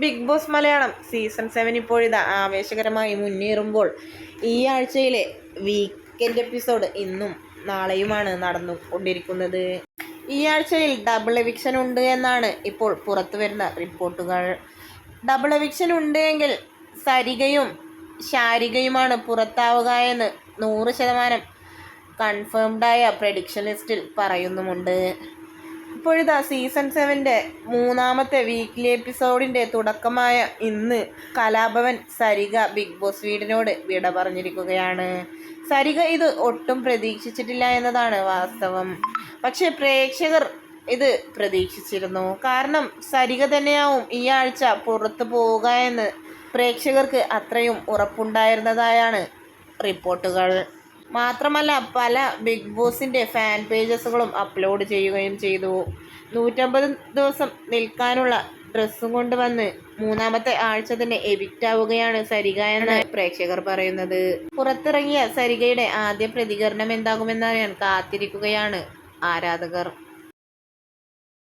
Big boss Malayalam season 7 ഇപ്പോഴിതാ ആവേശകരമായി മുന്നേറുമ്പോൾ ഈ ആഴ്ചയിലെ വീക്കെൻഡ് എപ്പിസോഡ് ഇന്നും നാളെയുമാണ് നടന്നുകൊണ്ടിരിക്കുന്നത്. ഈ ആഴ്ചയിൽ ഡബിൾ എവിക്ഷൻ ഉണ്ട് എന്നാണ് ഇപ്പോൾ പുറത്തു വരുന്ന റിപ്പോർട്ടുകൾ. ഡബിൾ എവിക്ഷൻ ഉണ്ട് എങ്കിൽ സരികയും ശാരികയുമാണ് പുറത്താവുക എന്ന് 100% കൺഫേംഡായ പ്രഡിക്ഷൻ ലിസ്റ്റിൽ പറയുന്നുമുണ്ട്. ഇപ്പോഴിതാ സീസൺ 7 മൂന്നാമത്തെ വീക്ക്ലി എപ്പിസോഡിൻ്റെ തുടക്കമായ ഇന്ന് കലാഭവൻ സരിക ബിഗ് ബോസ് വീടിനോട് വിട പറഞ്ഞിരിക്കുകയാണ്. സരിക ഇത് ഒട്ടും പ്രതീക്ഷിച്ചിട്ടില്ല എന്നതാണ് വാസ്തവം. പക്ഷേ പ്രേക്ഷകർ ഇത് പ്രതീക്ഷിച്ചിരുന്നു. കാരണം സരിക തന്നെയാവും ഈ ആഴ്ച പുറത്തു പോവുക എന്ന് പ്രേക്ഷകർക്ക് അത്രയും ഉറപ്പുണ്ടായിരുന്നതായാണ് റിപ്പോർട്ടുകൾ. മാത്രമല്ല പല ബിഗ് ബോസിൻ്റെ ഫാൻ പേജസുകളും അപ്ലോഡ് ചെയ്യുകയും ചെയ്തു. 150 ദിവസം നിൽക്കാനുള്ള ഡ്രസ്സും കൊണ്ട് വന്ന് മൂന്നാമത്തെ ആഴ്ച തന്നെ എവിക്റ്റ് ആവുകയാണ് സരിക എന്ന് പ്രേക്ഷകർ പറയുന്നത്. പുറത്തിറങ്ങിയ സരികയുടെ ആദ്യ പ്രതികരണം എന്താകുമെന്നറിയാൻ കാത്തിരിക്കുകയാണ് ആരാധകർ.